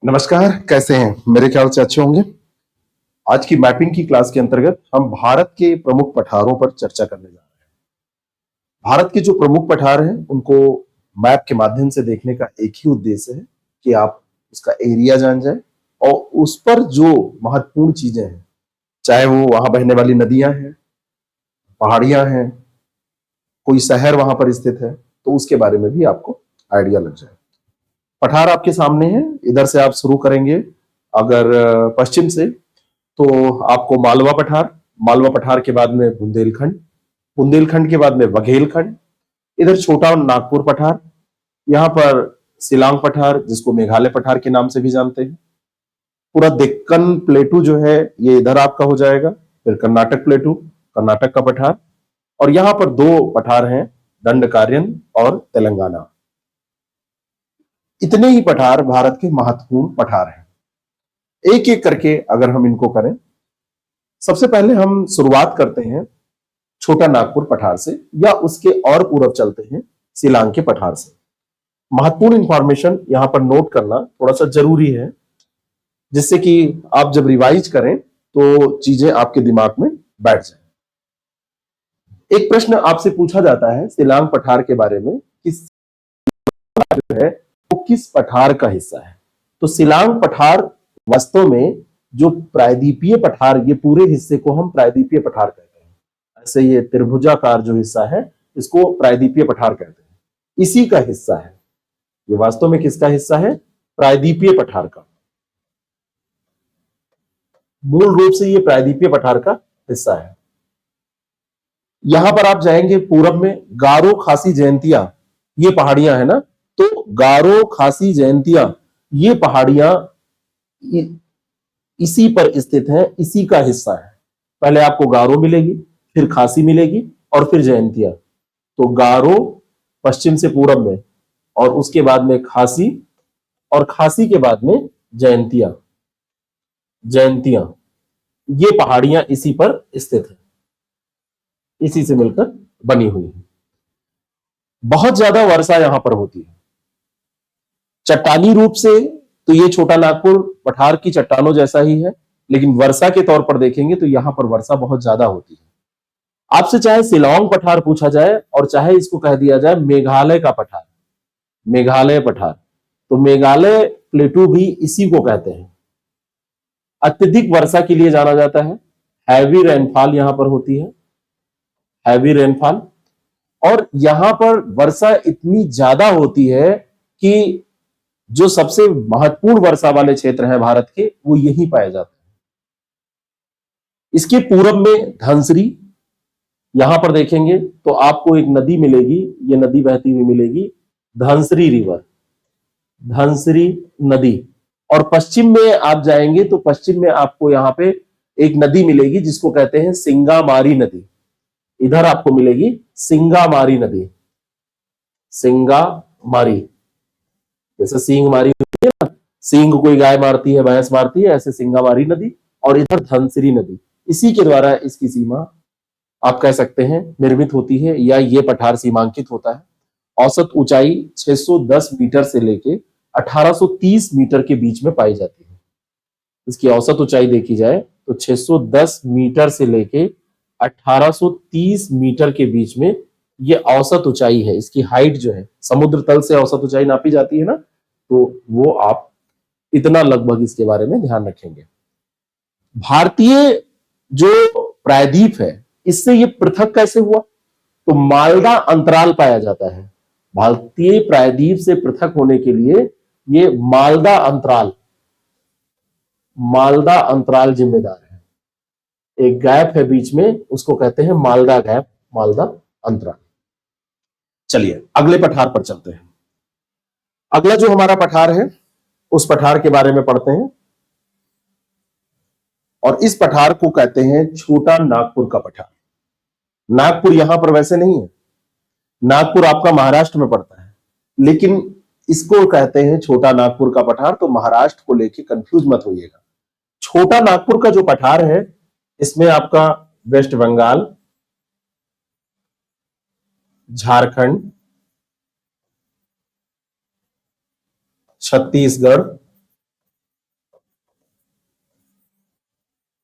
नमस्कार, कैसे हैं? मेरे ख्याल से अच्छे होंगे। आज की मैपिंग की क्लास के अंतर्गत हम भारत के प्रमुख पठारों पर चर्चा करने जा रहे हैं। भारत के जो प्रमुख पठार हैं, उनको मैप के माध्यम से देखने का एक ही उद्देश्य है कि आप उसका एरिया जान जाए और उस पर जो महत्वपूर्ण चीजें हैं, चाहे वो वहां बहने वाली नदियां हैं, पहाड़ियां हैं, कोई शहर वहां पर स्थित है, तो उसके बारे में भी आपको आइडिया लग जाए। पठार आपके सामने है, इधर से आप शुरू करेंगे। अगर पश्चिम से तो आपको मालवा पठार, मालवा पठार के बाद में बुंदेलखंड, बुंदेलखंड के बाद में बघेलखंड, इधर छोटा नागपुर पठार, यहाँ पर सिलांग पठार जिसको मेघालय पठार के नाम से भी जानते हैं। पूरा डेक्कन प्लेटू जो है ये इधर आपका हो जाएगा। फिर कर्नाटक प्लेटू, कर्नाटक का पठार, और यहां पर दो पठार हैं, दंडकारण्य और तेलंगाना। इतने ही पठार भारत के महत्वपूर्ण पठार हैं। एक एक करके अगर हम इनको करें, सबसे पहले हम शुरुआत करते हैं छोटा नागपुर पठार से, या उसके और पूर्व चलते हैं शिलांग के पठार से। महत्वपूर्ण इंफॉर्मेशन यहां पर नोट करना थोड़ा सा जरूरी है, जिससे कि आप जब रिवाइज करें तो चीजें आपके दिमाग में बैठ जाए। एक प्रश्न आपसे पूछा जाता है शिलांग पठार के बारे में कि जो है वो किस पठार का हिस्सा है। तो शिलांग पठार वास्तव में जो प्रायद्वीपीय पठार, ये पूरे हिस्से को हम प्रायद्वीपीय पठार कहते हैं। ऐसे ये त्रिभुजाकार जो हिस्सा है इसको प्रायद्वीपीय पठार कहते हैं, इसी का हिस्सा है ये। वास्तव में किसका हिस्सा है? प्रायद्वीपीय पठार का। मूल रूप से ये प्रायद्वीपीय पठार का हिस्सा है। यहां पर आप जाएंगे पूरब में, गारो खासी जयंतिया ये पहाड़ियां है ना, तो गारो खासी जयंतिया ये पहाड़ियां इसी पर स्थित है, इसी का हिस्सा है। पहले आपको गारो मिलेगी, फिर खासी मिलेगी और फिर जयंतिया। तो गारो पश्चिम से पूरब में, और उसके बाद में खासी, और खासी के बाद में जयंतिया। जयंतिया ये पहाड़ियां इसी पर स्थित है, इसी से मिलकर बनी हुई है। बहुत ज्यादा वर्षा यहां पर होती है। चट्टानी रूप से तो ये छोटा नागपुर पठार की चट्टानों जैसा ही है, लेकिन वर्षा के तौर पर देखेंगे तो यहां पर वर्षा बहुत ज्यादा होती है। आपसे चाहे शिलांग पठार पूछा जाए और चाहे इसको कह दिया जाए मेघालय का पठार, मेघालय पठार, तो मेघालय प्लेटू भी इसी को कहते हैं। अत्यधिक वर्षा के लिए जाना जाता है। हैवी रेनफॉल यहां पर होती है, हैवी रेनफॉल। और यहां पर वर्षा इतनी ज्यादा होती है कि जो सबसे महत्वपूर्ण वर्षा वाले क्षेत्र हैं भारत के, वो यहीं पाए जाते हैं। इसके पूरब में धनसिरी, यहां पर देखेंगे तो आपको एक नदी मिलेगी, ये नदी बहती हुई मिलेगी, धनसिरी रिवर, धनसिरी नदी। और पश्चिम में आप जाएंगे तो पश्चिम में आपको यहां पे एक नदी मिलेगी जिसको कहते हैं सिंगामारी नदी। इधर आपको मिलेगी सिंगामारी नदी, सिंगामारी। जैसे सींग मारी होती है ना, सींग कोई गाय मारती है, भैंस मारती है, ऐसे सिंगामारी नदी। और इधर धनसिरी नदी, इसी के द्वारा इसकी सीमा आप कह सकते हैं निर्मित होती है, या ये पठार सीमांकित होता है। औसत ऊंचाई 610 मीटर से लेके 1830 मीटर के बीच में पाई जाती है। इसकी औसत ऊंचाई देखी जाए तो 610 मीटर से लेके 1830 मीटर के बीच में ये औसत ऊंचाई है। इसकी हाइट जो है, समुद्र तल से औसत ऊंचाई नापी जाती है ना, तो वो आप इतना लगभग इसके बारे में ध्यान रखेंगे। भारतीय जो प्रायद्वीप है, इससे ये पृथक कैसे हुआ? तो मालदा अंतराल पाया जाता है। भारतीय प्रायद्वीप से पृथक होने के लिए ये मालदा अंतराल, मालदा अंतराल जिम्मेदार है। एक गैप है बीच में, उसको कहते हैं मालदा गैप, मालदा अंतराल। चलिए अगले पठार पर चलते हैं। अगला जो हमारा पठार है उस पठार के बारे में पढ़ते हैं, और इस पठार को कहते हैं छोटा नागपुर का पठार। नागपुर यहां पर वैसे नहीं है, नागपुर आपका महाराष्ट्र में पड़ता है, लेकिन इसको कहते हैं छोटा नागपुर का पठार। तो महाराष्ट्र को लेके कंफ्यूज मत होइएगा। छोटा नागपुर का जो पठार है, इसमें आपका वेस्ट बंगाल, झारखंड, छत्तीसगढ़,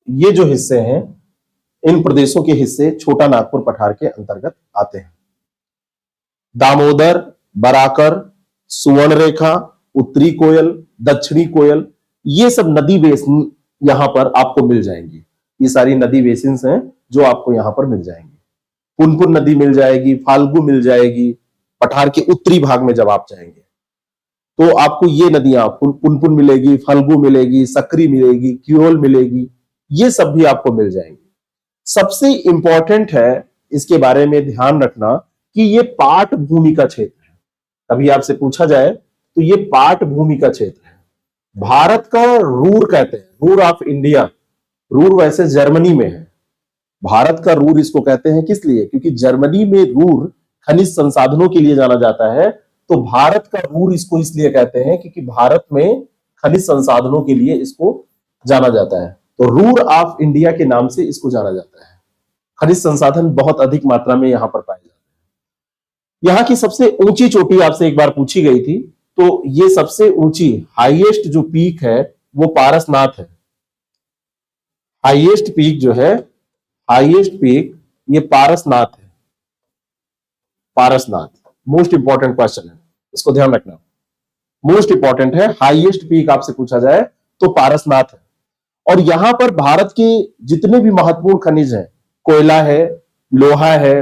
ये जो हिस्से हैं, इन प्रदेशों के हिस्से छोटा नागपुर पठार के अंतर्गत आते हैं। दामोदर, बराकर, सुवर्णरेखा, उत्तरी कोयल, दक्षिणी कोयल, ये सब नदी बेसिन यहां पर आपको मिल जाएंगी। ये सारी नदी बेसिन हैं जो आपको यहां पर मिल जाएंगी। पुनपुन नदी मिल जाएगी, फाल्गु मिल जाएगी। पठार के उत्तरी भाग में जब आप जाएंगे तो आपको ये नदियां पुनपुन मिलेगी, फाल्गु मिलेगी, सकरी मिलेगी, क्योल मिलेगी, ये सब भी आपको मिल जाएंगी। सबसे इंपॉर्टेंट है इसके बारे में ध्यान रखना कि ये पाट भूमि का क्षेत्र है। कभी आपसे पूछा जाए तो ये पाट भूमि का क्षेत्र है। भारत का रूर कहते हैं, रूर ऑफ इंडिया। रूर वैसे जर्मनी में है, भारत का रूर इसको कहते हैं किस लिए? क्योंकि जर्मनी में रूर खनिज संसाधनों के लिए जाना जाता है, तो भारत का रूर इसको इसलिए कहते हैं क्योंकि भारत में खनिज संसाधनों के लिए इसको जाना जाता है। तो रूर ऑफ इंडिया के नाम से इसको जाना जाता है। खनिज संसाधन बहुत अधिक मात्रा में यहां पर पाए जाते हैं। यहां की सबसे ऊंची चोटी आपसे एक बार पूछी गई थी, तो ये सबसे ऊंची हाईएस्ट जो पीक है वो पारसनाथ है। हाईएस्ट पीक जो है, हाईएस्ट पीक ये पारसनाथ है। पारसनाथ मोस्ट इंपॉर्टेंट क्वेश्चन है, इसको ध्यान रखना, मोस्ट इंपॉर्टेंट है। हाईएस्ट पीक आपसे पूछा जाए तो पारसनाथ है। और यहां पर भारत के जितने भी महत्वपूर्ण खनिज हैं, कोयला है, लोहा है,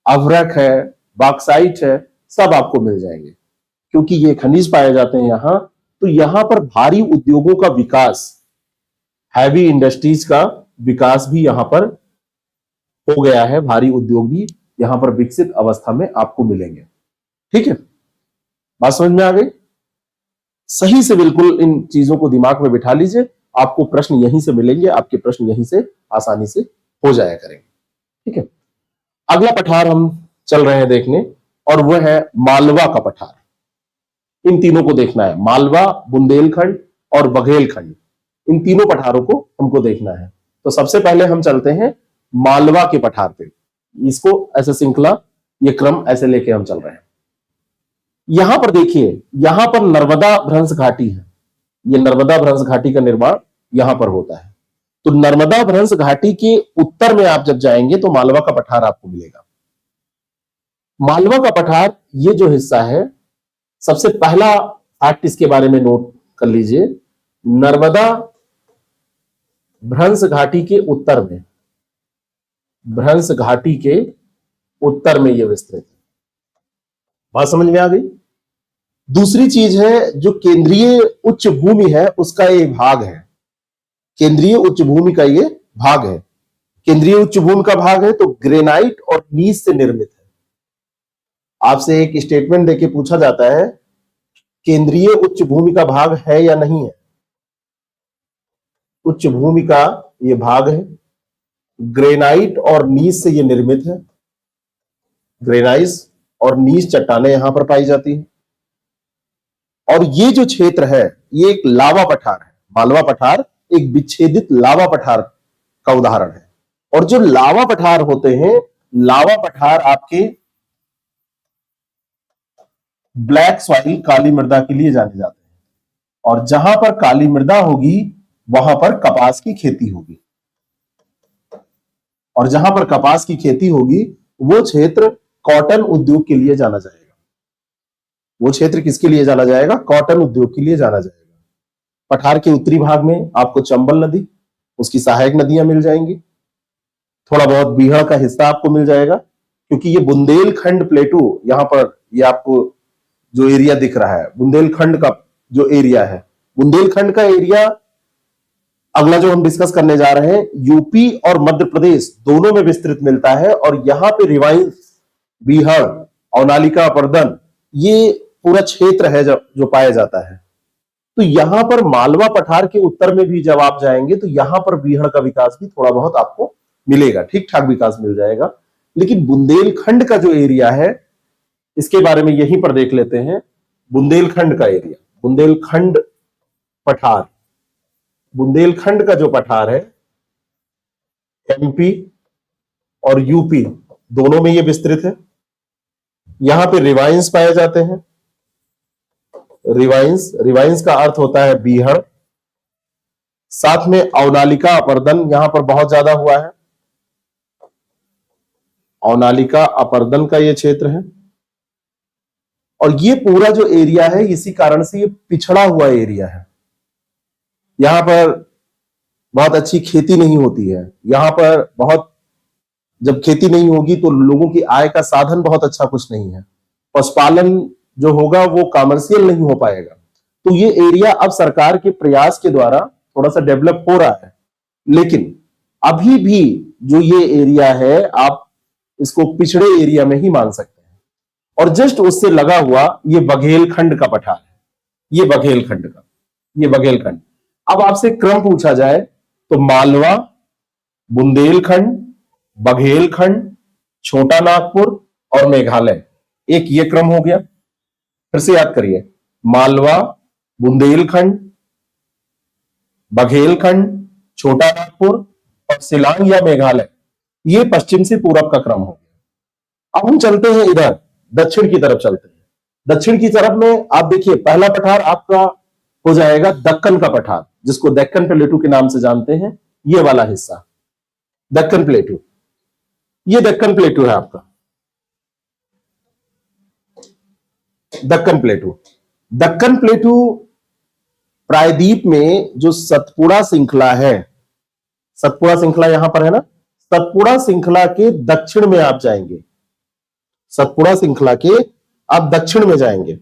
अभ्रक है, बॉक्साइट है, सब आपको मिल जाएंगे। क्योंकि ये खनिज पाए जाते हैं यहां, तो यहां पर भारी उद्योगों का विकास, हैवी इंडस्ट्रीज का विकास भी यहां पर हो गया है। भारी उद्योग भी यहां पर विकसित अवस्था में आपको मिलेंगे। ठीक है, बात समझ में आ गई? सही से बिल्कुल इन चीजों को दिमाग में बिठा लीजिए, आपको प्रश्न यहीं से मिलेंगे, आपके प्रश्न यहीं से आसानी से हो जाया करेंगे। ठीक है, अगला पठार हम चल रहे हैं देखने, और वह है मालवा का पठार। इन तीनों को देखना है, मालवा, बुंदेलखंड और बघेलखंड, इन तीनों पठारों को हमको देखना है। तो सबसे पहले हम चलते हैं मालवा के पठार पे। इसको ऐसे श्रृंखला, ये क्रम ऐसे लेके हम चल रहे हैं। यहां पर देखिए, यहां पर नर्मदा भ्रंश घाटी है। ये नर्मदा भ्रंश घाटी का निर्माण यहां पर होता है। तो नर्मदा भ्रंश घाटी के उत्तर में आप जब जाएंगे तो मालवा का पठार आपको मिलेगा। मालवा का पठार, ये जो हिस्सा है, सबसे पहला फैक्ट इसके बारे में नोट कर लीजिए, नर्मदा भ्रंश घाटी के उत्तर में, भ्रंश घाटी के उत्तर में यह विस्तृत है। बात समझ में आ गई? दूसरी चीज है, जो केंद्रीय उच्च भूमि है उसका ये भाग है। केंद्रीय उच्च भूमि का ये भाग है। केंद्रीय उच्च भूमि का भाग है तो ग्रेनाइट और नीस से निर्मित है। आपसे एक स्टेटमेंट देके पूछा जाता है, केंद्रीय उच्च भूमि का भाग है या नहीं है? उच्च भूमि का ये भाग है, ग्रेनाइट और नीस से ये निर्मित है। ग्रेनाइट और नीस चट्टानें यहां पर पाई जाती हैं। और ये जो क्षेत्र है, ये एक लावा पठार है। मालवा पठार एक विच्छेदित लावा पठार का उदाहरण है। और जो लावा पठार होते हैं, लावा पठार आपके ब्लैक सॉइल, काली मृदा के लिए जाने जाते हैं। और जहां पर काली मृदा होगी वहां पर कपास की खेती होगी। और जहां पर कपास की खेती होगी वो क्षेत्र कॉटन उद्योग के लिए जाना जाएगा। वो क्षेत्र किसके लिए जाना जाएगा? कॉटन उद्योग के लिए जाना जाएगा। पठार के उत्तरी भाग में आपको चंबल नदी, उसकी सहायक नदियां मिल जाएंगी। थोड़ा बहुत बीहड़ का हिस्सा आपको मिल जाएगा, क्योंकि ये बुंदेलखंड प्लेटू, यहां पर ये आपको जो एरिया दिख रहा है, बुंदेलखंड का जो एरिया है, बुंदेलखंड का एरिया अगला जो हम डिस्कस करने जा रहे हैं, यूपी और मध्य प्रदेश दोनों में विस्तृत मिलता है। और यहां पे रिवाइंस, बीहड़, औनालिका, परदन, ये पूरा क्षेत्र है जो पाया जाता है। तो यहां पर मालवा पठार के उत्तर में भी जब आप जाएंगे तो यहां पर बीहड़ का विकास भी थोड़ा बहुत आपको मिलेगा, ठीक ठाक विकास मिल जाएगा। लेकिन बुंदेलखंड का जो एरिया है, इसके बारे में यहीं पर देख लेते हैं। बुंदेलखंड का एरिया, बुंदेलखंड पठार, बुंदेलखंड का जो पठार है, एमपी और यूपी दोनों में ये विस्तृत है। यहां पे रिवाइंस पाए जाते हैं। रिवाइंस, रिवाइंस का अर्थ होता है बीहड़। साथ में अवनालिका अपर्दन यहां पर बहुत ज्यादा हुआ है। अवनालिका अपर्दन का ये क्षेत्र है, और ये पूरा जो एरिया है इसी कारण से ये पिछड़ा हुआ एरिया है। यहां पर बहुत अच्छी खेती नहीं होती है। यहां पर बहुत, जब खेती नहीं होगी तो लोगों की आय का साधन बहुत अच्छा कुछ नहीं है। पशुपालन जो होगा वो कमर्शियल नहीं हो पाएगा। तो ये एरिया अब सरकार के प्रयास के द्वारा थोड़ा सा डेवलप हो रहा है, लेकिन अभी भी जो ये एरिया है आप इसको पिछड़े एरिया में ही मान सकते हैं। और जस्ट उससे लगा हुआ ये बघेलखंड का पठार है, ये बघेलखंड का, ये बघेलखंड। अब आपसे क्रम पूछा जाए तो मालवा, बुंदेलखंड, बघेलखंड, छोटा नागपुर और मेघालय, एक ये क्रम हो गया। फिर से याद करिए, मालवा, बुंदेलखंड, बघेलखंड, छोटा नागपुर और शिलांग या मेघालय, ये पश्चिम से पूरब का क्रम हो गया। अब हम चलते हैं इधर दक्षिण की तरफ चलते हैं। दक्षिण की तरफ में आप देखिए, पहला पठार आपका हो जाएगा दक्कन का पठार, जिसको दक्कन प्लेटू के नाम से जानते हैं। ये वाला हिस्सा दक्कन प्लेटू, ये दक्कन प्लेटू है आपका, दक्कन प्लेटू। दक्कन प्लेटू प्रायद्वीप में जो सतपुड़ा श्रृंखला है, सतपुड़ा श्रृंखला यहां पर है ना, सतपुड़ा श्रृंखला के दक्षिण में आप जाएंगे, सतपुड़ा श्रृंखला के आप दक्षिण में जाएंगे।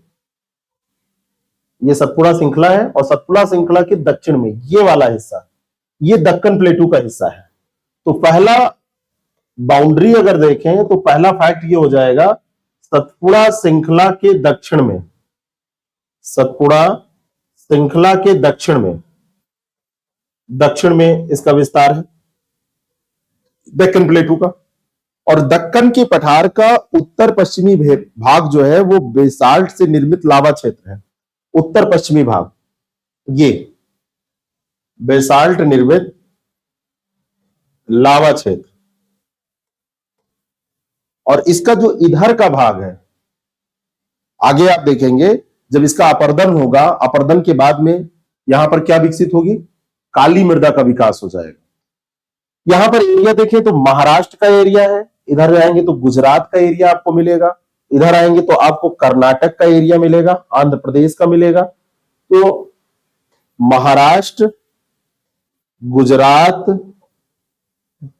ये सतपुड़ा श्रृंखला है और सतपुड़ा श्रृंखला के दक्षिण में ये वाला हिस्सा, ये दक्कन प्लेटू का हिस्सा है। तो पहला बाउंड्री अगर देखें तो पहला फैक्ट ये हो जाएगा, सतपुड़ा श्रृंखला के दक्षिण में, सतपुड़ा श्रृंखला के दक्षिण में, दक्षिण में इसका विस्तार है दक्कन प्लेटू का। और दक्कन के पठार का उत्तर पश्चिमी भाग जो है वो बेसाल्ट से निर्मित लावा क्षेत्र है। उत्तर पश्चिमी भाग ये बेसाल्ट निर्मित लावा क्षेत्र, और इसका जो इधर का भाग है, आगे आप देखेंगे जब इसका अपर्दन होगा, अपर्दन के बाद में यहां पर क्या विकसित होगी, काली मृदा का विकास हो जाएगा। यहां पर एरिया देखें तो महाराष्ट्र का एरिया है, इधर आएंगे तो गुजरात का एरिया आपको मिलेगा, इधर आएंगे तो आपको कर्नाटक का एरिया मिलेगा, आंध्र प्रदेश का मिलेगा। तो महाराष्ट्र, गुजरात,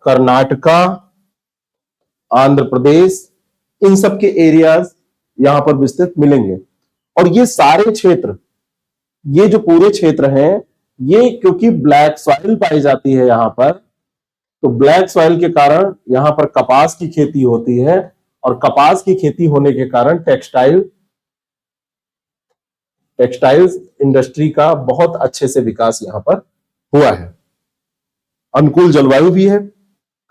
कर्नाटका, आंध्र प्रदेश, इन सब के एरियाज यहां पर विस्तृत मिलेंगे। और ये सारे क्षेत्र, ये जो पूरे क्षेत्र हैं, ये क्योंकि ब्लैक सॉइल पाई जाती है यहां पर, तो ब्लैक सॉइल के कारण यहां पर कपास की खेती होती है, और कपास की खेती होने के कारण टेक्सटाइल्स इंडस्ट्री का बहुत अच्छे से विकास यहां पर हुआ है। अनुकूल जलवायु भी है,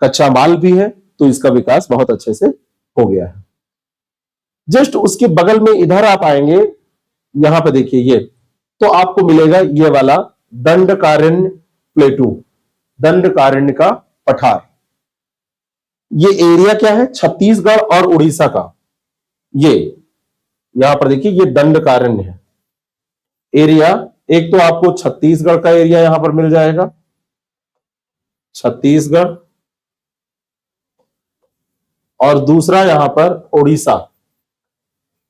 कच्चा माल भी है, तो इसका विकास बहुत अच्छे से हो गया है। जस्ट उसके बगल में इधर आप आएंगे, यहां पे देखिए ये, तो आपको मिलेगा ये वाला दंडकारण्य प्लेटू, दंडकारण्य का पठार। ये एरिया क्या है, छत्तीसगढ़ और उड़ीसा का। ये यहां पर देखिए, ये दंडकारण्य है एरिया। एक तो आपको छत्तीसगढ़ का एरिया यहां पर मिल जाएगा, छत्तीसगढ़, और दूसरा यहां पर उड़ीसा।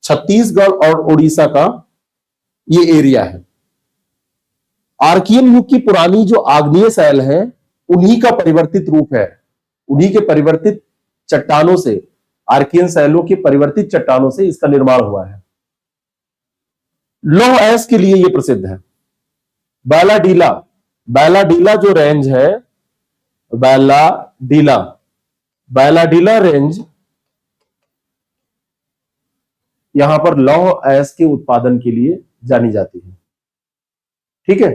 छत्तीसगढ़ और उड़ीसा का ये एरिया है। आर्कियन युग की पुरानी जो आग्नेय शैल है, उन्हीं का परिवर्तित रूप है, उन्हीं के परिवर्तित चट्टानों से, आर्कियन शैलों के परिवर्तित चट्टानों से इसका निर्माण हुआ है। लौह अयस्क के लिए यह प्रसिद्ध है। बैलाडीला, बैलाडीला जो रेंज है, बैलाडीला, बैलाडीला रेंज यहां पर लौह अयस्क के उत्पादन के लिए जानी जाती है। ठीक है,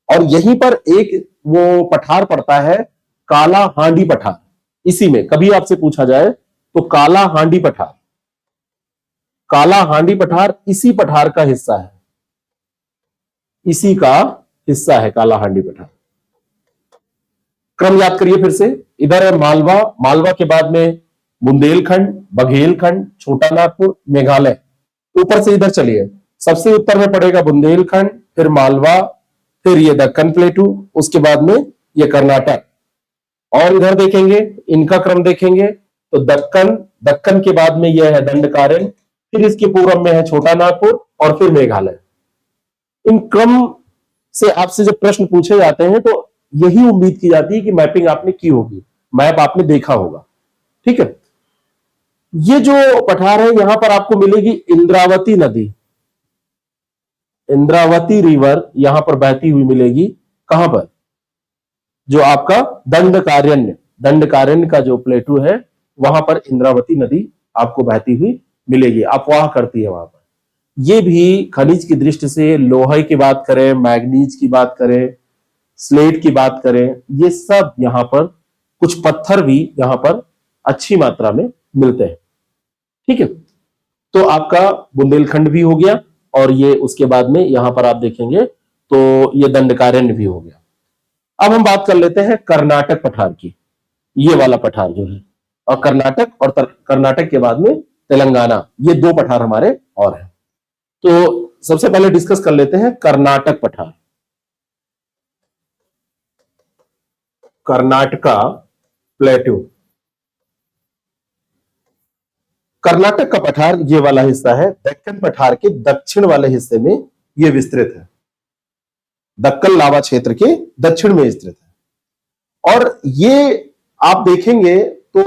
और यहीं पर एक वो पठार पड़ता है, काला हांडी पठार। इसी में कभी आपसे पूछा जाए तो काला हांडी पठार, काला हांडी पठार इसी पठार का हिस्सा है, इसी का हिस्सा है काला हांडी पठार। क्रम याद करिए फिर से, इधर है मालवा, मालवा के बाद में बुंदेलखंड, बघेलखंड, छोटा नागपुर, मेघालय। ऊपर से इधर चलिए, सबसे उत्तर में पड़ेगा बुंदेलखंड, फिर मालवा, फिर ये दक्कन प्लेटू, उसके बाद में ये कर्नाटक। और इधर देखेंगे, इनका क्रम देखेंगे तो दक्कन, दक्कन के बाद में यह है दंडकारण्य, फिर इसके पूर्व में है छोटा नागपुर और फिर मेघालय। इन क्रम से आपसे जब प्रश्न पूछे जाते हैं तो यही उम्मीद की जाती है कि मैपिंग आपने की होगी, मैप आपने देखा होगा। ठीक है, ये जो पठार है यहां पर आपको मिलेगी इंद्रावती नदी, इंद्रावती रिवर यहां पर बहती हुई मिलेगी। कहां पर? जो आपका दंडकारण्य, दंडकारण्य का जो प्लेटू है वहां पर इंद्रावती नदी आपको बहती हुई मिलेगी, अफवाह करती है वहां पर। ये भी खनिज की दृष्टि से, लोहे की बात करें, मैग्नीज की बात करें, स्लेट की बात करें, ये सब यहां पर, कुछ पत्थर भी यहां पर अच्छी मात्रा में मिलते हैं। ठीक है, तो आपका बुंदेलखंड भी हो गया और ये उसके बाद में यहां पर आप देखेंगे तो ये दंडकारण्य भी हो गया। अब हम बात कर लेते हैं कर्नाटक पठार की, ये वाला पठार जो है, और कर्नाटक और कर्नाटक के बाद में तेलंगाना, ये दो पठार हमारे और हैं। तो सबसे पहले डिस्कस कर लेते हैं कर्नाटक पठार। कर्नाटका प्लेट्यू, कर्नाटक का पठार ये वाला हिस्सा है, दक्कन पठार के दक्षिण वाले हिस्से में ये विस्तृत है, दक्कन लावा क्षेत्र के दक्षिण में स्थित है। और ये आप देखेंगे तो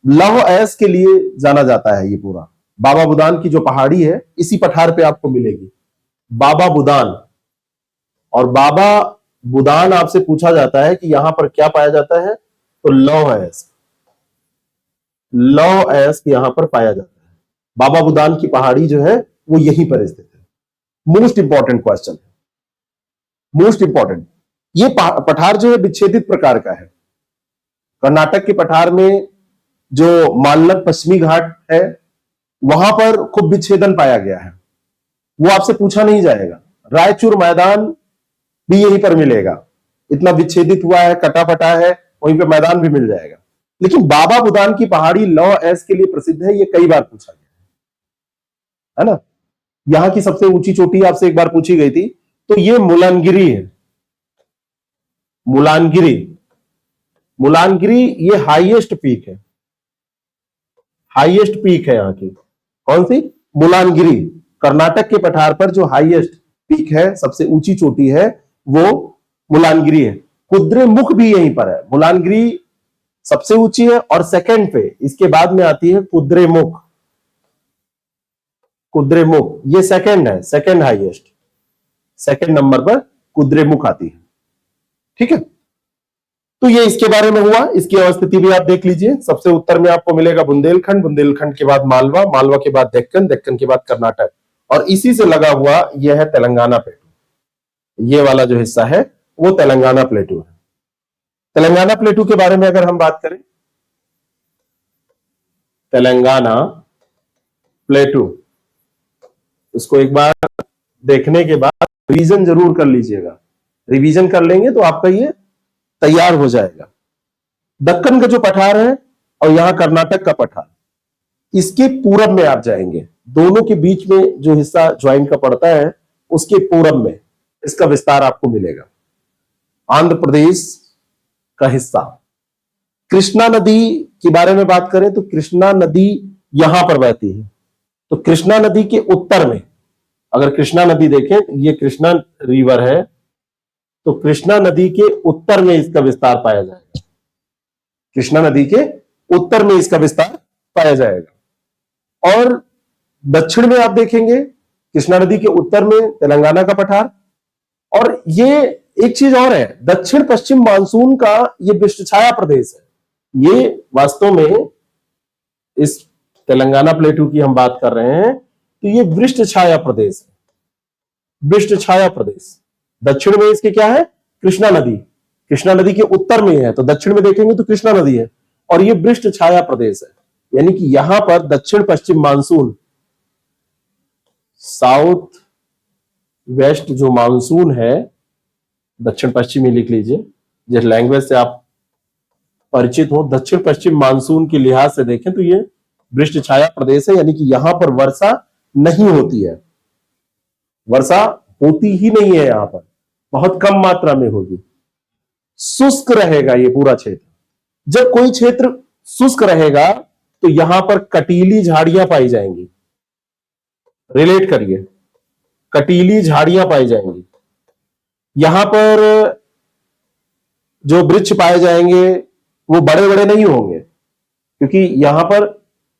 लौह अयस्क के लिए जाना जाता है। ये पूरा बाबा बुदान की जो पहाड़ी है इसी पठार पे आपको मिलेगी, बाबा बुदान। और बाबा बुदान आपसे पूछा जाता है कि यहां पर क्या पाया जाता है, तो लौह अयस्क, लौह अयस्क यहां पर पाया जाता है। बाबा बुदान की पहाड़ी जो है वो यहीं पर स्थित है। मोस्ट इंपॉर्टेंट क्वेश्चन है, मोस्ट इंपॉर्टेंट। ये पठार जो है विच्छेदित प्रकार का है। कर्नाटक के पठार में जो मालनद पश्चिमी घाट है वहां पर खूब विच्छेदन पाया गया है, वो आपसे पूछा नहीं जाएगा। रायचूर मैदान भी यहीं पर मिलेगा, इतना विच्छेदित हुआ है, कटा फटा है, वहीं पे मैदान भी मिल जाएगा। लेकिन बाबा बुदान की पहाड़ी लौह अयस्क के लिए प्रसिद्ध है, ये कई बार पूछा गया है ना। यहां की सबसे ऊंची चोटी आपसे एक बार पूछी गई थी, तो ये मुलानगिरी है, मुलानगिरी, मुलानगिरी ये हाईएस्ट पीक है, हाईएस्ट पीक है यहाँ की। कौन सी? मुलानगिरी। कर्नाटक के पठार पर जो हाईएस्ट पीक है, सबसे ऊंची चोटी है, वो मुलानगिरी है। कुद्रेमुख भी यहीं पर है। मुलानगिरी सबसे ऊंची है और सेकंड पे इसके बाद में आती है कुद्रेमुख, कुद्रेमुख ये सेकंड है, सेकंड हाईएस्ट, सेकंड नंबर पर कुद्रेमुख आती है। ठीक है, तो ये इसके बारे में हुआ। इसकी अवस्थिति भी आप देख लीजिए। सबसे उत्तर में आपको मिलेगा बुंदेलखंड, बुंदेलखंड के बाद मालवा, मालवा के बाद दक्कन, दक्कन के बाद कर्नाटक, और इसी से लगा हुआ यह है तेलंगाना प्लेटू। ये वाला जो हिस्सा है वो तेलंगाना प्लेटू है। तेलंगाना प्लेटू के बारे में अगर हम बात करें, तेलंगाना प्लेटू, इसको एक बार देखने के बाद रिवीजन जरूर कर लीजिएगा। रिवीजन कर लेंगे तो आपका ये तैयार हो जाएगा। दक्कन का जो पठार है और यहां कर्नाटक का पठार, इसके पूरब में आप जाएंगे, दोनों के बीच में जो हिस्सा ज्वाइंट का पड़ता है उसके पूरब में इसका विस्तार आपको मिलेगा। आंध्र प्रदेश का हिस्सा। कृष्णा नदी के बारे में बात करें तो कृष्णा नदी यहां पर बहती है, तो कृष्णा नदी के उत्तर में, अगर कृष्णा नदी देखें, ये कृष्णा रिवर है, तो कृष्णा नदी के उत्तर में इसका विस्तार पाया जाएगा। कृष्णा नदी के उत्तर में इसका विस्तार पाया जाएगा। और दक्षिण में आप देखेंगे कृष्णा नदी के उत्तर में तेलंगाना का पठार। और ये एक चीज और है, दक्षिण पश्चिम मानसून का ये वृक्षछाया प्रदेश है। ये वास्तव में इस तेलंगाना प्लेटू की हम बात कर रहे हैं तो ये वृक्षछाया प्रदेश है, वृक्षछाया प्रदेश। दक्षिण में इसके क्या है? कृष्णा नदी, कृष्णा नदी के उत्तर में है, तो दक्षिण में देखेंगे तो कृष्णा नदी है, और ये वृक्षछाया प्रदेश है। यानी कि यहां पर दक्षिण पश्चिम मानसून, साउथ वेस्ट जो मानसून है, दक्षिण पश्चिमी लिख लीजिए, जिस लैंग्वेज से आप परिचित हो, दक्षिण पश्चिम मानसून के लिहाज से देखें तो ये वृक्षछाया प्रदेश है। यानी कि यहां पर वर्षा नहीं होती है, वर्षा होती ही नहीं है यहां पर। बहुत कम मात्रा में होगी। शुष्क रहेगा ये पूरा क्षेत्र। जब कोई क्षेत्र शुष्क रहेगा तो यहां पर कटीली झाड़ियां पाई जाएंगी। रिलेट करिए, कटीली झाड़ियां पाई जाएंगी। यहां पर जो वृक्ष पाए जाएंगे वो बड़े बड़े नहीं होंगे, क्योंकि यहां पर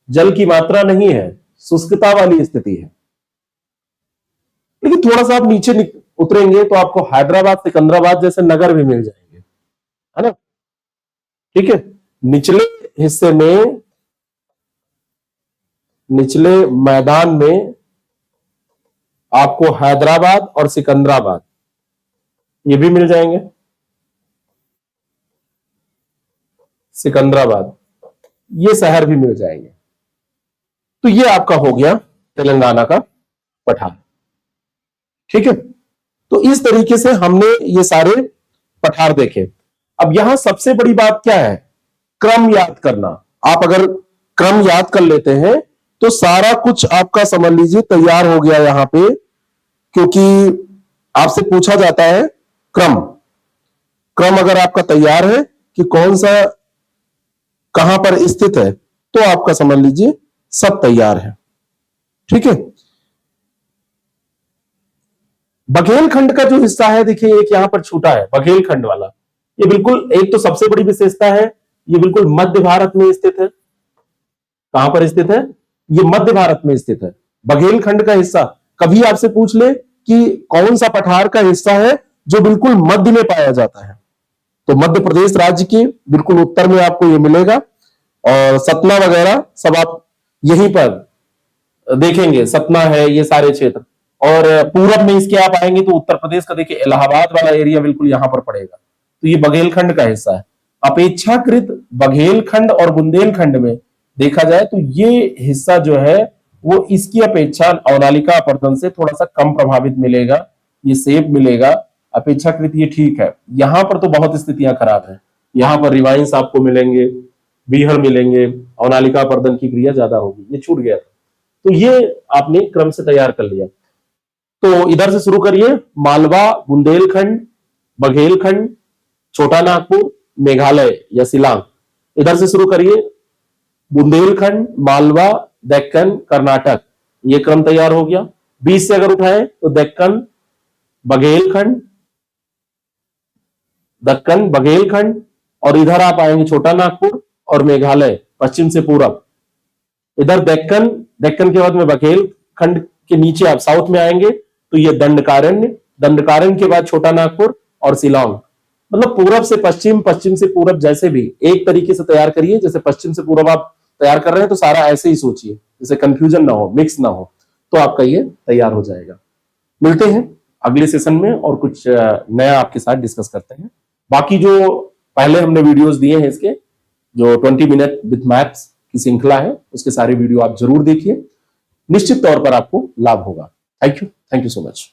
जल की मात्रा नहीं है, शुष्कता वाली स्थिति है। लेकिन थोड़ा सा आप नीचे उतरेंगे तो आपको हैदराबाद सिकंदराबाद जैसे नगर भी मिल जाएंगे, है ना। ठीक है, निचले हिस्से में, निचले मैदान में आपको हैदराबाद और सिकंदराबाद ये भी मिल जाएंगे। सिकंदराबाद ये शहर भी मिल जाएंगे। तो ये आपका हो गया तेलंगाना का पठार। ठीक है, तो इस तरीके से हमने ये सारे पठार देखे। अब यहां सबसे बड़ी बात क्या है, क्रम याद करना। आप अगर क्रम याद कर लेते हैं तो सारा कुछ आपका समझ लीजिए तैयार हो गया यहां पे, क्योंकि आपसे पूछा जाता है क्रम। क्रम अगर आपका तैयार है कि कौन सा कहां पर स्थित है, तो आपका समझ लीजिए सब तैयार है। ठीक है, बघेलखंड का जो हिस्सा है, देखिए एक यहां पर छूटा है बघेलखंड वाला। ये बिल्कुल, एक तो सबसे बड़ी विशेषता है, ये बिल्कुल मध्य भारत में स्थित है। कहां पर स्थित है, ये मध्य भारत में स्थित है। बघेलखंड का हिस्सा कभी आपसे पूछ ले कि कौन सा पठार का हिस्सा है जो बिल्कुल मध्य में पाया जाता है, तो मध्य प्रदेश राज्य के बिल्कुल उत्तर में आपको ये मिलेगा। और सतना वगैरह सब आप यहीं पर देखेंगे, सतना है, ये सारे क्षेत्र। और पूरब में इसके आप आएंगे तो उत्तर प्रदेश का देखिए इलाहाबाद वाला एरिया बिल्कुल यहां पर पड़ेगा। तो ये बघेलखंड का हिस्सा है। अपेक्षाकृत बघेलखंड और बुंदेलखंड में देखा जाए तो ये हिस्सा जो है वो इसकी अपेक्षा अवनालिका अपर्दन से थोड़ा सा कम प्रभावित मिलेगा, ये सेफ मिलेगा। अपेक्षाकृत ये ठीक है। यहां पर तो बहुत स्थितियां खराब है, यहां पर रिवाइंस आपको मिलेंगे, बीहड़ मिलेंगे, अवनालिका अपर्दन की क्रिया ज्यादा होगी, ये छूट गया था। तो ये आपने क्रम से तैयार कर लिया। तो इधर से शुरू करिए, मालवा, बुंदेलखंड, बघेलखंड, छोटा नागपुर, मेघालय या शिलांग। इधर से शुरू करिए, बुंदेलखंड, मालवा, दक्कन, कर्नाटक, ये क्रम तैयार हो गया। 20 से अगर उठाएं तो दक्कन, बघेलखंड, दक्कन, बघेलखंड, और इधर आप आएंगे छोटा नागपुर और मेघालय पश्चिम से पूरब। इधर दक्कन, दक्कन के बाद में बघेलखंड के नीचे आप साउथ में आएंगे तो ये दंडकारण्य, दंडकारण्य के बाद छोटा नागपुर और शिलांग। मतलब पूरब से पश्चिम, पश्चिम से पूरब, जैसे भी एक तरीके से तैयार करिए। जैसे पश्चिम से पूरब आप तैयार कर रहे हैं तो सारा ऐसे ही सोचिए, जैसे कंफ्यूजन ना हो, मिक्स ना हो, तो आपका ये तैयार हो जाएगा। मिलते हैं अगले सेशन में और कुछ नया आपके साथ डिस्कस करते हैं। बाकी जो पहले हमने वीडियोस दिए हैं, इसके जो 20 मिनट विद मैथ्स की श्रृंखला है, उसके सारे वीडियो आप जरूर देखिए, निश्चित तौर पर आपको लाभ होगा। Thank you so much.